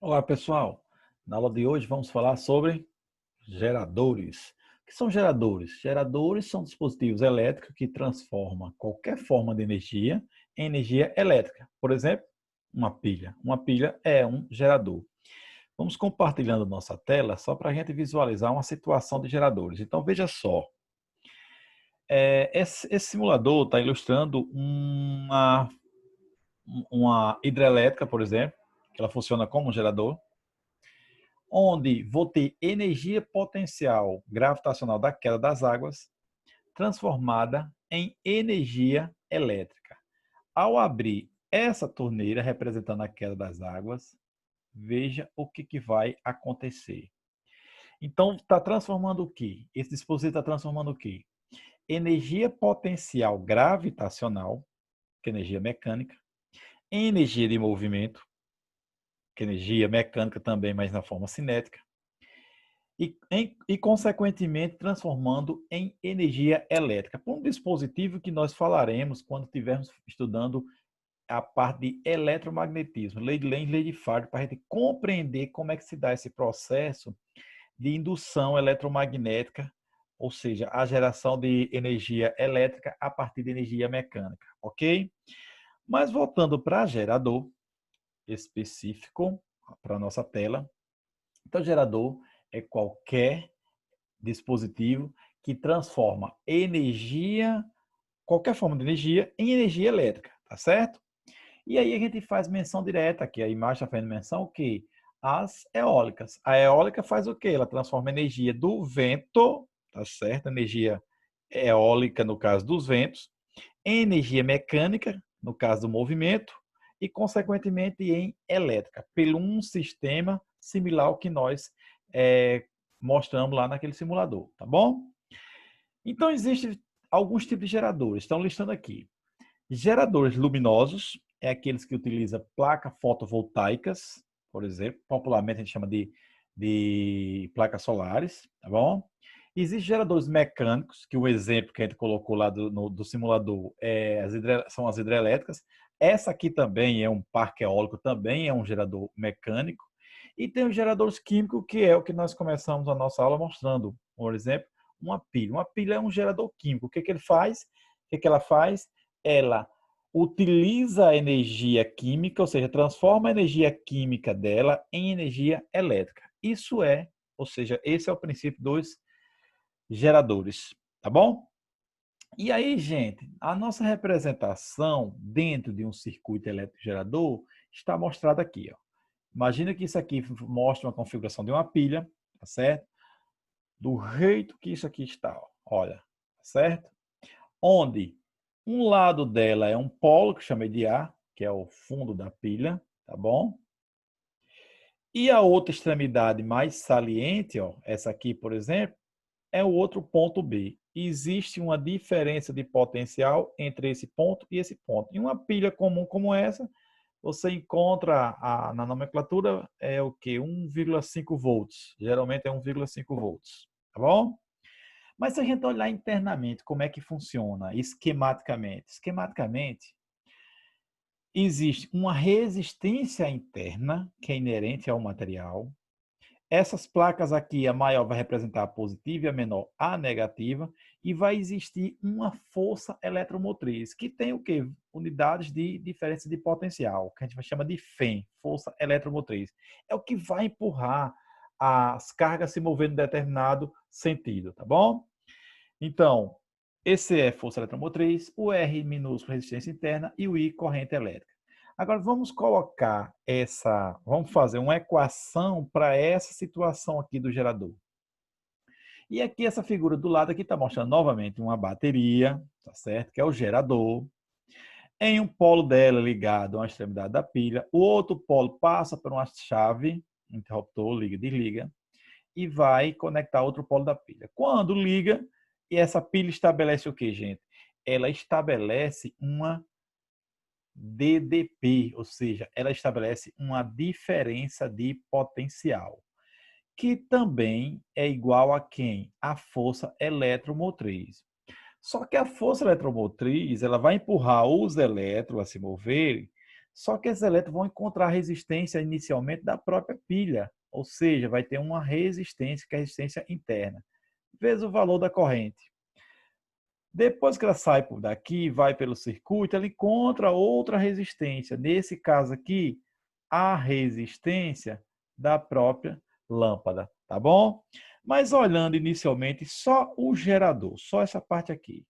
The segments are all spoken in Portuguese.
Olá, pessoal. Na aula de hoje vamos falar sobre geradores. O que são geradores? Geradores são dispositivos elétricos que transformam qualquer forma de energia em energia elétrica. Por exemplo, uma pilha. Uma pilha é um gerador. Vamos compartilhando nossa tela só para a gente visualizar uma situação de geradores. Então, veja só. Esse simulador está ilustrando uma hidrelétrica, por exemplo, que ela funciona como um gerador, onde vou ter energia potencial gravitacional da queda das águas transformada em energia elétrica. Ao abrir essa torneira representando a queda das águas, veja o que vai acontecer. Então, está transformando o quê? Esse dispositivo está transformando o quê? Energia potencial gravitacional, que é energia mecânica, em energia de movimento, que é energia mecânica também, mas na forma cinética, consequentemente, transformando em energia elétrica, por um dispositivo que nós falaremos quando estivermos estudando a parte de eletromagnetismo, lei de Lenz, lei de Faraday, para a gente compreender como é que se dá esse processo de indução eletromagnética, ou seja, a geração de energia elétrica a partir de energia mecânica, ok? Mas voltando para gerador específico, para a nossa tela, então gerador é qualquer dispositivo que transforma energia, qualquer forma de energia, em energia elétrica, tá certo? E aí a gente faz menção direta, aqui a imagem está fazendo menção, o que? As eólicas. A eólica faz o quê? Ela transforma energia do vento, tá certo? Energia eólica, no caso dos ventos, em energia mecânica, no caso do movimento, e, consequentemente, em elétrica, pelo um sistema similar ao que nós mostramos lá naquele simulador, tá bom? Então, existem alguns tipos de geradores, estão listando aqui. Geradores luminosos, é aqueles que utilizam placas fotovoltaicas, por exemplo, popularmente a gente chama de placas solares, tá bom? Existem geradores mecânicos, que o exemplo que a gente colocou lá do simulador são as hidrelétricas. Essa aqui também é um parque eólico, também é um gerador mecânico. E tem os geradores químicos, que é o que nós começamos a nossa aula mostrando. Por exemplo, uma pilha. Uma pilha é um gerador químico. O que ele faz? O que ela faz? Ela utiliza a energia química, ou seja, transforma a energia química dela em energia elétrica. Isso é, ou seja, esse é o princípio dos geradores, tá bom? E aí, gente, a nossa representação dentro de um circuito elétrico gerador está mostrada aqui, ó. Imagina que isso aqui mostra uma configuração de uma pilha, tá certo? Do jeito que isso aqui está, ó. Olha, tá certo? Onde um lado dela é um polo, que eu chamei de A, que é o fundo da pilha, tá bom? E a outra extremidade mais saliente, ó, essa aqui, por exemplo, é o outro ponto B. Existe uma diferença de potencial entre esse ponto e esse ponto. Em uma pilha comum como essa, você encontra na nomenclatura é o que? 1,5 volts. Geralmente é 1,5 volts, tá bom? Mas se a gente olhar internamente como é que funciona, esquematicamente. Esquematicamente, existe uma resistência interna que é inerente ao material. Essas placas aqui, a maior vai representar a positiva e a menor a negativa, e vai existir uma força eletromotriz, que tem o quê? Unidades de diferença de potencial, que a gente chama de FEM, força eletromotriz. É o que vai empurrar as cargas se movendo em determinado sentido, tá bom? Então, esse é força eletromotriz, o R minúsculo resistência interna e o I corrente elétrica. Agora vamos fazer uma equação para essa situação aqui do gerador. E aqui essa figura do lado aqui está mostrando novamente uma bateria, tá certo? Que é o gerador. Em um polo dela ligado a uma extremidade da pilha, o outro polo passa por uma chave, interruptor, liga, desliga, e vai conectar outro polo da pilha. Quando liga, e essa pilha estabelece o que, gente? Ela estabelece uma DDP, ou seja, ela estabelece uma diferença de potencial, que também é igual a quem? A força eletromotriz. Só que a força eletromotriz, ela vai empurrar os elétrons a se moverem Só que esses elétrons vão encontrar resistência inicialmente da própria pilha, ou seja, vai ter uma resistência, que é a resistência interna, vezes o valor da corrente. Depois que ela sai por daqui, vai pelo circuito, ela encontra outra resistência. Nesse caso aqui, a resistência da própria lâmpada, tá bom? Mas olhando inicialmente só o gerador, só essa parte aqui.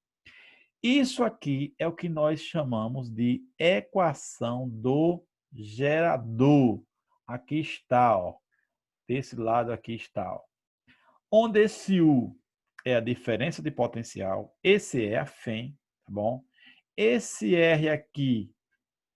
Isso aqui é o que nós chamamos de equação do gerador. Aqui está, ó. Desse lado aqui está, ó. Onde esse U é a diferença de potencial, esse é a FEM, tá bom? Esse R aqui,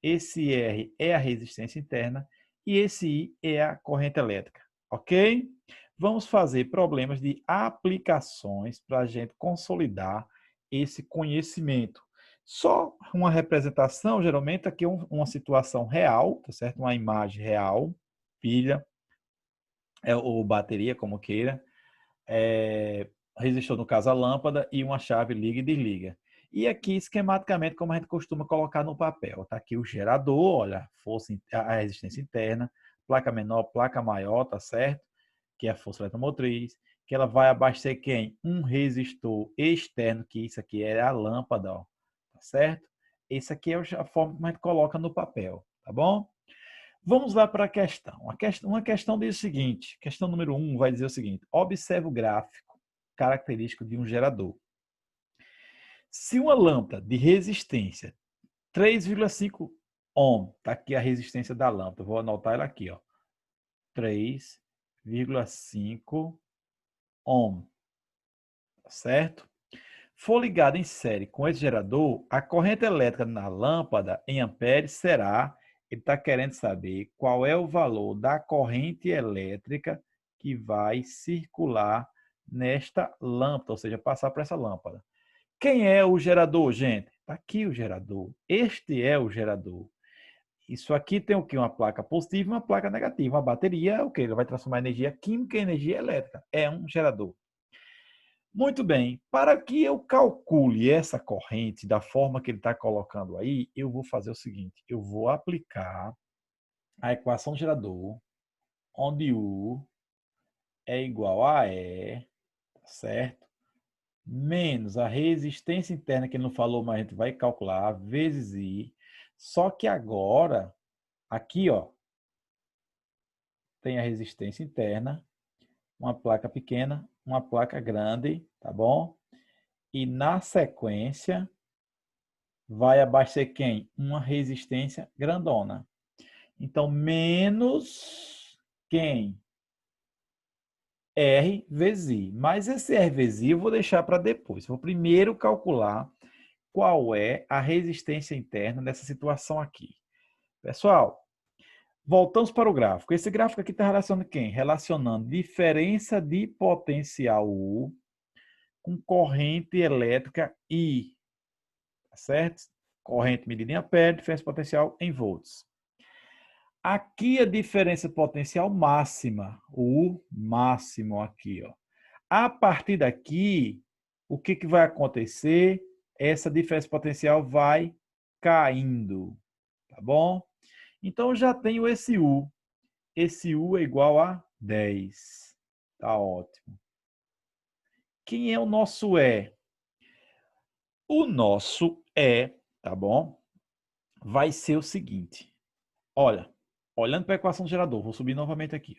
esse R é a resistência interna e esse I é a corrente elétrica, ok? Vamos fazer problemas de aplicações para a gente consolidar esse conhecimento. Só uma representação, geralmente aqui é uma situação real, tá certo? Uma imagem real, pilha, ou bateria, como queira, resistor, no caso a lâmpada, e uma chave liga e desliga. E aqui, esquematicamente, como a gente costuma colocar no papel, está aqui o gerador, olha, força, a resistência interna, placa menor, placa maior, tá certo? Que é a força eletromotriz, que ela vai abastecer quem? Um resistor externo, que isso aqui é a lâmpada, ó, tá certo? Esse aqui é a forma como a gente coloca no papel, tá bom? Vamos lá para a questão. Uma questão diz o seguinte, questão número 1 vai dizer o seguinte, observe o gráfico característico de um gerador. Se uma lâmpada de resistência 3,5 ohm, está aqui a resistência da lâmpada, vou anotar ela aqui, ó, 3,5 ohm, tá certo? For ligada em série com esse gerador, a corrente elétrica na lâmpada em amperes será, ele está querendo saber qual é o valor da corrente elétrica que vai circular nesta lâmpada, ou seja, passar por essa lâmpada. Quem é o gerador, gente? Está aqui o gerador. Este é o gerador. Isso aqui tem o quê? Uma placa positiva e uma placa negativa. Uma bateria, o quê? Ele vai transformar energia química em energia elétrica. É um gerador. Muito bem, para que eu calcule essa corrente da forma que ele está colocando aí, eu vou fazer o seguinte, eu vou aplicar a equação do gerador, onde U é igual a E, certo? Menos a resistência interna, que ele não falou, mas a gente vai calcular, vezes I. Só que agora, aqui, ó, tem a resistência interna, uma placa pequena, uma placa grande, tá bom? E na sequência, vai abastecer quem? Uma resistência grandona. Então, menos quem? R vezes I. Mas esse R vezes I eu vou deixar para depois. Vou primeiro calcular qual é a resistência interna nessa situação aqui. Pessoal, voltamos para o gráfico. Esse gráfico aqui está relacionando quem? Relacionando diferença de potencial U com corrente elétrica I. Tá certo? Corrente medida em ampere, diferença de potencial em volts. Aqui a diferença potencial máxima, o máximo aqui, ó. A partir daqui, o que que vai acontecer? Essa diferença potencial vai caindo, tá bom? Então eu já tenho esse U. Esse U é igual a 10. Tá ótimo. Quem é o nosso E? O nosso E, tá bom? Vai ser o seguinte. Olha, olhando para a equação do gerador, vou subir novamente aqui.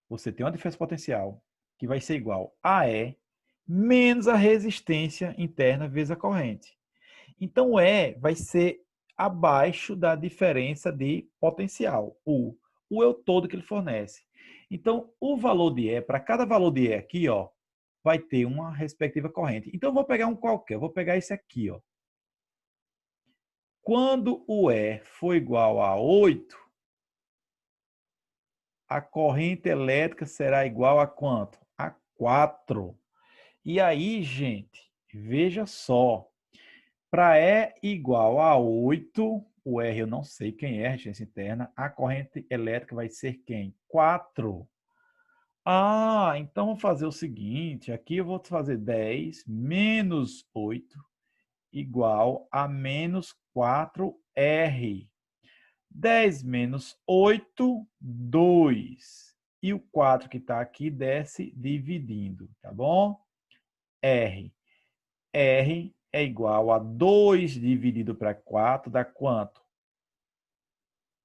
Você tem uma diferença potencial que vai ser igual a E menos a resistência interna vezes a corrente. Então, E vai ser abaixo da diferença de potencial, U. U é o todo que ele fornece. Então, o valor de E, para cada valor de E aqui, ó, vai ter uma respectiva corrente. Então, eu vou pegar um qualquer, eu vou pegar esse aqui, ó. Quando o E for igual a 8, a corrente elétrica será igual a quanto? A 4. E aí, gente, veja só. Para E igual a 8, o R eu não sei quem é a resistência interna, a corrente elétrica vai ser quem? 4. Ah, então vamos fazer o seguinte, aqui eu vou fazer 10 menos 8 igual a menos 4R. 10 menos 8, 2. E o 4 que está aqui desce dividindo, tá bom? R. R é igual a 2 dividido para 4, dá quanto?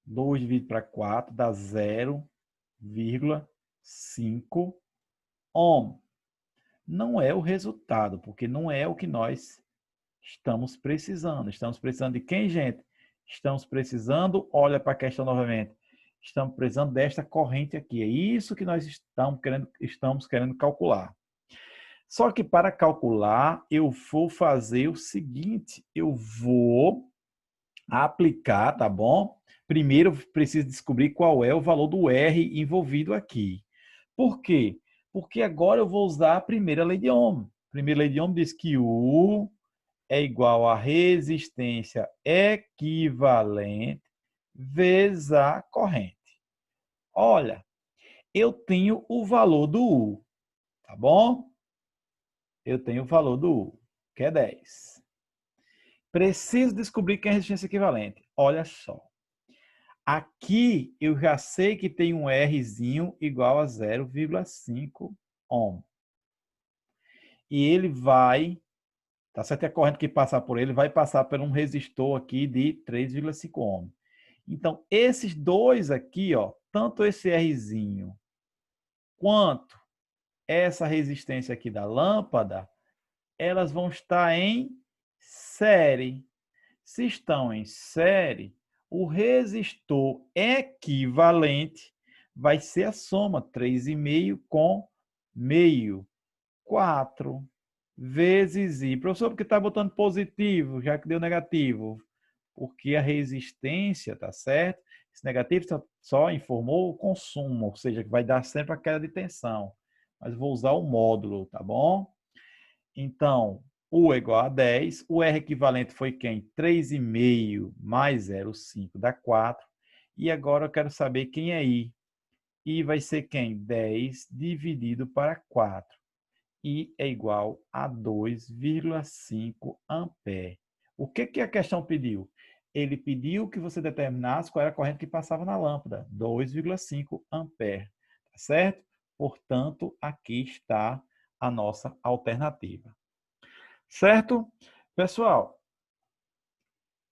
2 dividido para 4 dá 0,5 ohm. Não é o resultado, porque não é o que nós estamos precisando. Estamos precisando de quem, gente? Estamos precisando, olha para a questão novamente, estamos precisando desta corrente aqui. É isso que nós estamos querendo calcular. Só que para calcular, eu vou fazer o seguinte, eu vou aplicar, tá bom? Primeiro, eu preciso descobrir qual é o valor do R envolvido aqui. Por quê? Porque agora eu vou usar a primeira lei de Ohm. A primeira lei de Ohm diz que U é igual a resistência equivalente vezes a corrente. Olha, eu tenho o valor do U, tá bom? Eu tenho o valor do U, que é 10. Preciso descobrir quem é a resistência equivalente. Olha só. Aqui eu já sei que tem um Rzinho igual a 0,5 ohm. E ele vai, tá certo? A corrente que passar por ele vai passar por um resistor aqui de 3,5 ohm. Então, esses dois aqui, ó, tanto esse Rzinho quanto essa resistência aqui da lâmpada, elas vão estar em série. Se estão em série, o resistor equivalente vai ser a soma 3,5 com meio, 4 vezes I. Professor, por que está botando positivo, já que deu negativo? Porque a resistência, tá certo? Esse negativo só informou o consumo, ou seja, que vai dar sempre a queda de tensão. Mas vou usar o módulo, tá bom? Então, U é igual a 10. O R equivalente foi quem? 3,5 mais 0,5 dá 4. E agora eu quero saber quem é I. I vai ser quem? 10 dividido para 4. I é igual a 2,5 ampere. O que a questão pediu? Ele pediu que você determinasse qual era a corrente que passava na lâmpada. 2,5 ampere. Tá certo? Portanto, aqui está a nossa alternativa. Certo? Pessoal,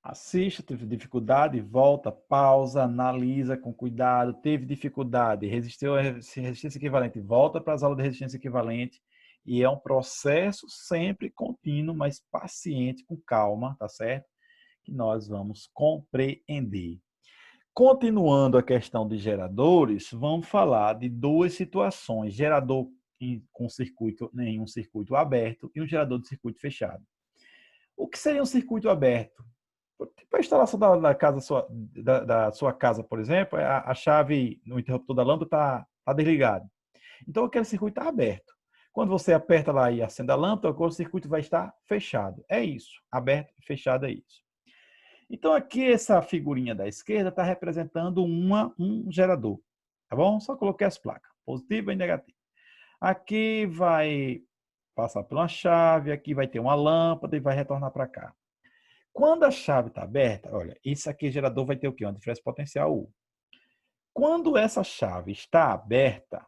assista, teve dificuldade, volta, pausa, analisa com cuidado, teve dificuldade, resistiu a resistência equivalente, volta para as aulas de resistência equivalente, e é um processo sempre contínuo, mas paciente, com calma, tá certo? Que nós vamos compreender. Continuando a questão de geradores, vamos falar de duas situações, gerador com circuito, em um circuito aberto e um gerador de circuito fechado. O que seria um circuito aberto? Tipo a instalação da sua casa, por exemplo, a chave no interruptor da lâmpada está desligada. Então, aquele circuito está aberto. Quando você aperta lá e acende a lâmpada, o circuito vai estar fechado. É isso. Aberto e fechado é isso. Então, aqui essa figurinha da esquerda está representando um gerador. Tá bom? Só coloquei as placas, positiva e negativa. Aqui vai passar por uma chave, aqui vai ter uma lâmpada e vai retornar para cá. Quando a chave está aberta, olha, esse aqui gerador vai ter o quê? Uma diferença potencial U. Quando essa chave está aberta,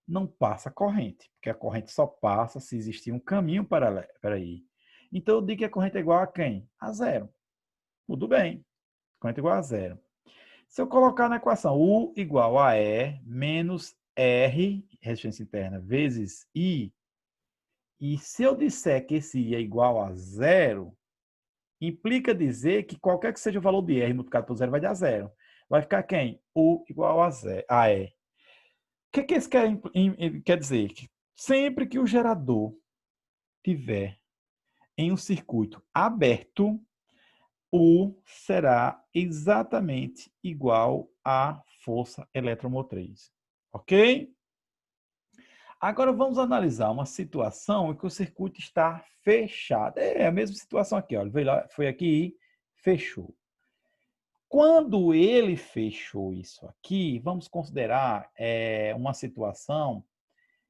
não passa corrente, porque a corrente só passa se existir um caminho para ir. Então, eu digo que a corrente é igual a quem? A zero. Tudo bem. Corrente é igual a zero. Se eu colocar na equação U igual a E menos R, resistência interna, vezes I, e se eu disser que esse I é igual a zero, implica dizer que qualquer que seja o valor de R multiplicado por zero vai dar zero. Vai ficar quem? U igual a E. O que isso quer dizer? Que sempre que o gerador tiver em um circuito aberto, U será exatamente igual à força eletromotriz. Ok? Agora vamos analisar uma situação em que o circuito está fechado. É a mesma situação aqui, olha. Foi aqui e fechou. Quando ele fechou isso aqui, vamos considerar uma situação,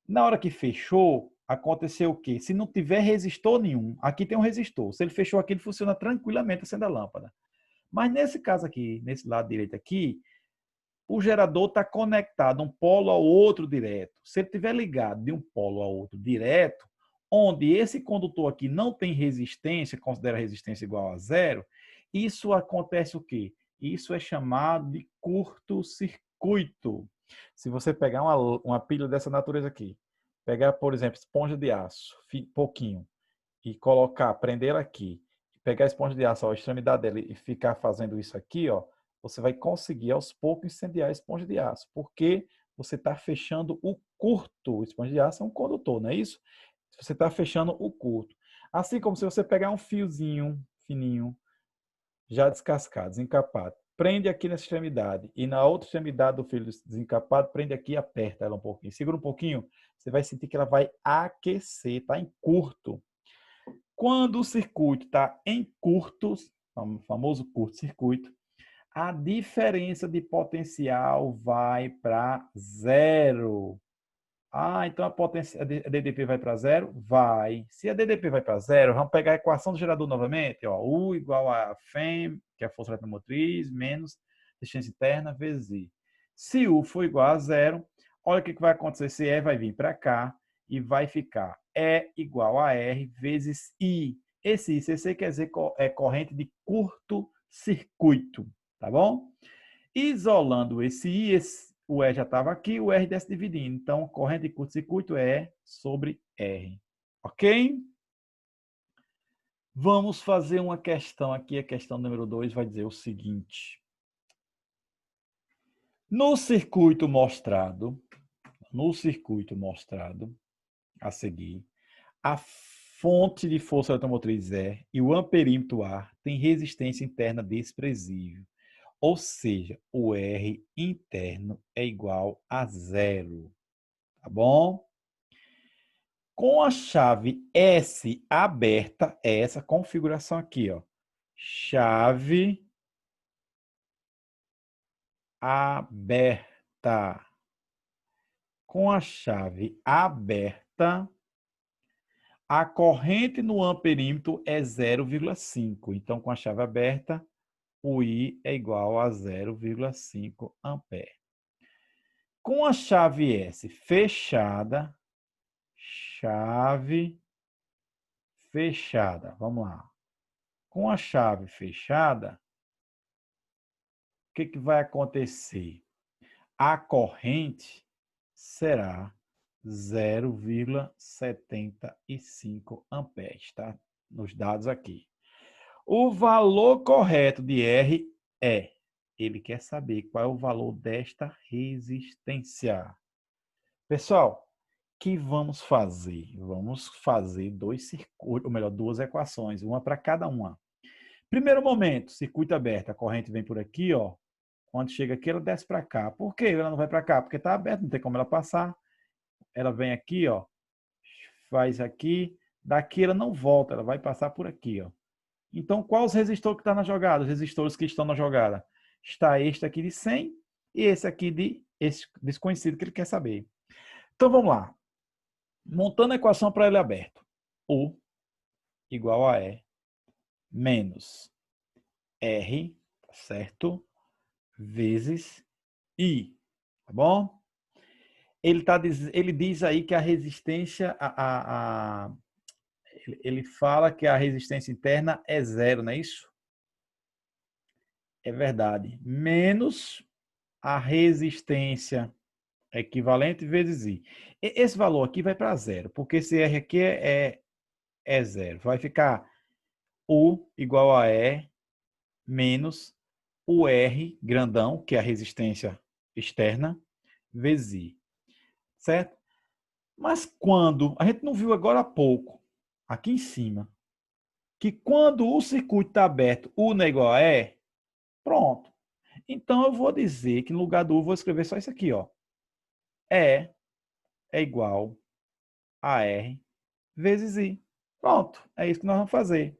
na hora que fechou, aconteceu o quê? Se não tiver resistor nenhum, aqui tem um resistor. Se ele fechou aqui, ele funciona tranquilamente acende a lâmpada. Mas nesse caso aqui, nesse lado direito aqui, o gerador está conectado um polo ao outro direto. Se ele estiver ligado de um polo ao outro direto, onde esse condutor aqui não tem resistência, considera a resistência igual a zero, isso acontece o quê? Isso é chamado de curto-circuito. Se você pegar uma pilha dessa natureza aqui, pegar, por exemplo, esponja de aço, pouquinho, e colocar, prender ela aqui, pegar a esponja de aço, ó, a extremidade dela e ficar fazendo isso aqui, ó, você vai conseguir aos poucos incendiar a esponja de aço, porque você está fechando o curto. A esponja de aço é um condutor, não é isso? Você está fechando o curto. Assim como se você pegar um fiozinho fininho, já descascado, desencapado, prende aqui nessa extremidade e na outra extremidade do fio desencapado, prende aqui e aperta ela um pouquinho. Segura um pouquinho, você vai sentir que ela vai aquecer, está em curto. Quando o circuito está em curto, o famoso curto-circuito, a diferença de potencial vai para zero. Ah, então a DDP vai para zero? Vai. Se a DDP vai para zero, vamos pegar a equação do gerador novamente. Ó, U igual a FEM, que é a força eletromotriz, menos resistência interna, vezes I. Se U for igual a zero, olha o que vai acontecer. Se E vai vir para cá e vai ficar E igual a R vezes I. Esse ICC quer dizer é corrente de curto circuito, tá bom? Isolando esse I, o E já estava aqui, o R desce dividindo. Então, corrente de curto-circuito é E sobre R. Ok? Vamos fazer uma questão aqui. A questão número 2 vai dizer o seguinte. No circuito mostrado a seguir, a fonte de força eletromotriz E e o amperímetro A têm resistência interna desprezível. Ou seja, o R interno é igual a zero. Tá bom? Com a chave S aberta, é essa configuração aqui, ó. Chave aberta. Com a chave aberta, a corrente no amperímetro é 0,5. Então, com a chave aberta, o I é igual a 0,5 ampere. Com a chave S fechada, vamos lá. Com a chave fechada, o que vai acontecer? A corrente será 0,75 amperes, tá? Nos dados aqui. O valor correto de R é, ele quer saber qual é o valor desta resistência. Pessoal, o que vamos fazer? Vamos fazer dois circuitos, ou melhor, duas equações, uma para cada uma. Primeiro momento, circuito aberto, a corrente vem por aqui, ó. Quando chega aqui, ela desce para cá. Por que ela não vai para cá? Porque está aberto, não tem como ela passar. Ela vem aqui, ó, faz aqui, daqui ela não volta, ela vai passar por aqui, ó. Então, qual os resistores que estão na jogada? Os resistores que estão na jogada? Está este aqui de 100 e esse aqui de esse desconhecido que ele quer saber. Então, vamos lá. Montando a equação para ele aberto. U igual a E menos R, certo? Vezes I, tá bom? Ele diz aí que a resistência, ele fala que a resistência interna é zero, não é isso? É verdade. Menos a resistência equivalente vezes I. Esse valor aqui vai para zero, porque esse R aqui é zero. Vai ficar U igual a E menos o R grandão, que é a resistência externa, vezes I. Certo? Mas quando, a gente não viu agora há pouco, aqui em cima, que quando o circuito está aberto, U não é igual a E, pronto. Então eu vou dizer que no lugar do U, vou escrever só isso aqui, ó. E é igual a R vezes I. Pronto, é isso que nós vamos fazer.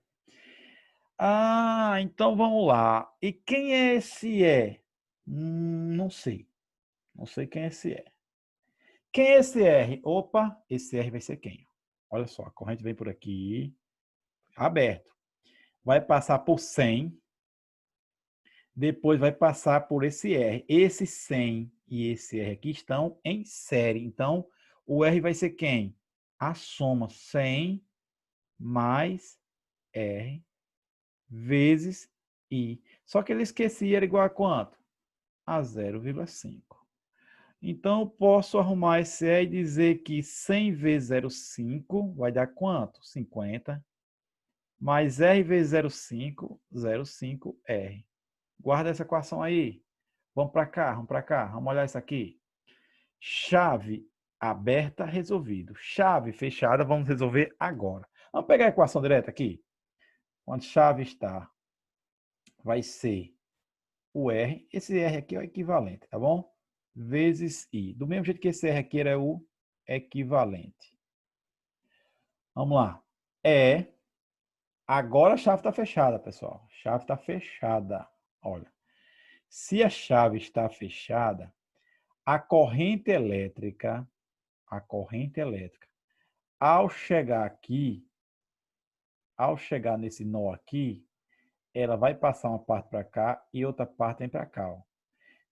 Ah, então vamos lá. E quem é esse E? Não sei. Não sei quem é esse E. Quem é esse R? Opa, esse R vai ser quem? Olha só, a corrente vem por aqui, aberto. Vai passar por 100. Depois vai passar por esse R. Esse 100 e esse R aqui estão em série. Então, o R vai ser quem? A soma 100 mais R vezes I. Só que ele esquecia, era igual a quanto? A 0,5. Então, eu posso arrumar esse E e dizer que 100 vezes 0,5 vai dar quanto? 50. Mais R vezes 0,5, 0,5R. Guarda essa equação aí. Vamos para cá, vamos para cá. Vamos olhar isso aqui. Chave aberta, resolvido. Chave fechada, vamos resolver agora. Vamos pegar a equação direta aqui. Quando chave está, vai ser o R. Esse R aqui é o equivalente, tá bom? Vezes I. Do mesmo jeito que esse R aqui era o equivalente. Vamos lá. Agora a chave está fechada, pessoal. A chave está fechada. Olha. Se a chave está fechada, a corrente elétrica, ao chegar aqui, ao chegar nesse nó aqui, ela vai passar uma parte para cá e outra parte vem para cá. Ó.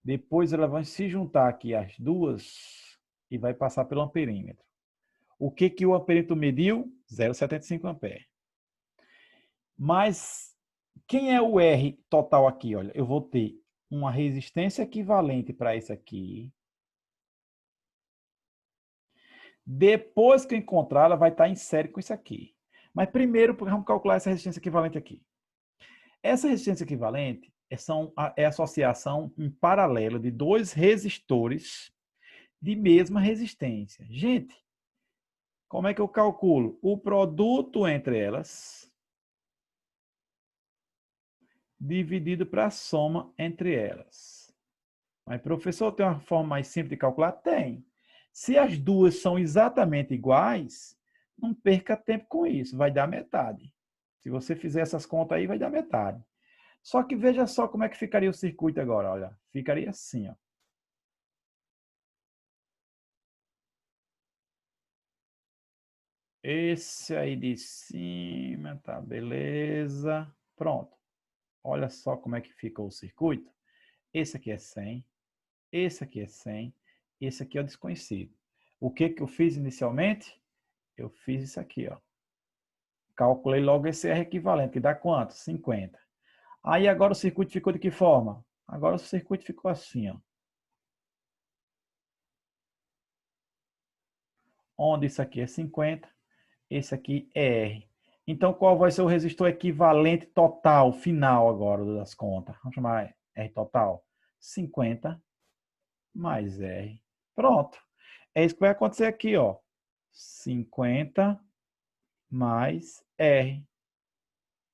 Depois elas vão se juntar aqui as duas e vai passar pelo amperímetro. O que o amperímetro mediu? 0,75 ampere. Mas quem é o R total aqui? Olha, eu vou ter uma resistência equivalente para isso aqui. Depois que eu encontrar, ela vai estar em série com isso aqui. Mas primeiro, vamos calcular essa resistência equivalente aqui. Essa resistência equivalente é a associação em paralelo de dois resistores de mesma resistência. Gente, como é que eu calculo? O produto entre elas dividido para a soma entre elas. Mas, professor, tem uma forma mais simples de calcular? Tem. Se as duas são exatamente iguais, não perca tempo com isso, vai dar metade. Se você fizer essas contas aí, vai dar metade. Só que veja só como é que ficaria o circuito agora, olha. Ficaria assim, ó. Esse aí de cima, tá, beleza. Pronto. Olha só como é que fica o circuito. Esse aqui é 100, esse aqui é 100, esse aqui é o desconhecido. O que eu fiz inicialmente? Eu fiz isso aqui, ó. Calculei logo esse R equivalente, que dá quanto? 50. Aí agora o circuito ficou de que forma? Agora o circuito ficou assim, ó. Onde isso aqui é 50, esse aqui é R. Então, qual vai ser o resistor equivalente total, final agora das contas? Vamos chamar R total. 50 mais R. Pronto. É isso que vai acontecer aqui, ó. 50 mais R.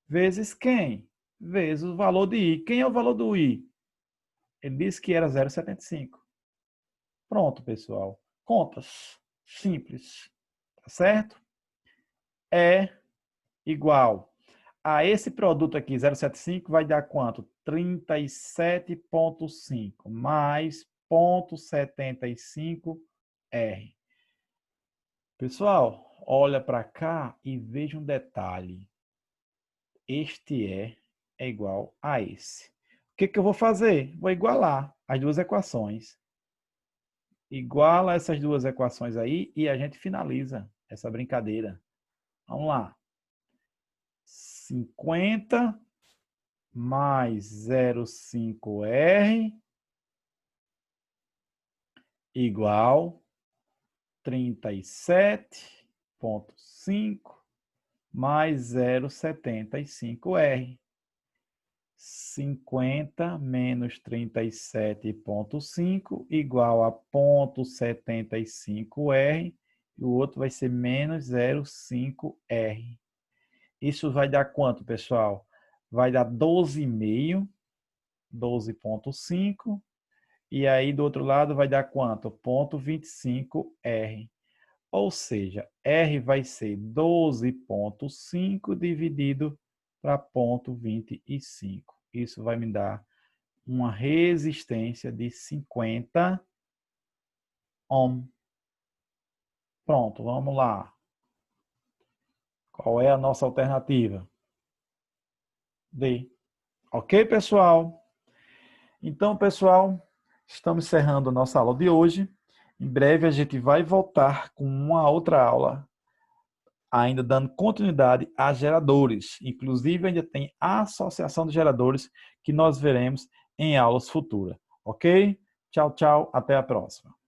Vezes quem? Vezes o valor de I. Quem é o valor do I? Ele disse que era 0,75. Pronto, pessoal. Contas simples. Tá certo? É igual a esse produto aqui, 0,75, vai dar quanto? 37,5 mais 0,75 R. Pessoal, olha para cá e veja um detalhe. Este é igual a esse. O que eu vou fazer? Vou igualar as duas equações. Iguala essas duas equações aí e a gente finaliza essa brincadeira. Vamos lá. 50 mais 0,5R igual 37,5 mais 0,75R. 50 menos 37,5 igual a 0,75R e o outro vai ser menos 0,5R. Isso vai dar quanto, pessoal? Vai dar 12,5, 12,5. E aí, do outro lado, vai dar quanto? 0,25R. Ou seja, R vai ser 12,5 dividido para 0,25. Isso vai me dar uma resistência de 50 ohm. Pronto, vamos lá. Qual é a nossa alternativa? D. Ok, pessoal? Então, pessoal, estamos encerrando a nossa aula de hoje. Em breve a gente vai voltar com uma outra aula, ainda dando continuidade a geradores. Inclusive, ainda tem a associação de geradores que nós veremos em aulas futuras. Ok? Tchau, tchau. Até a próxima.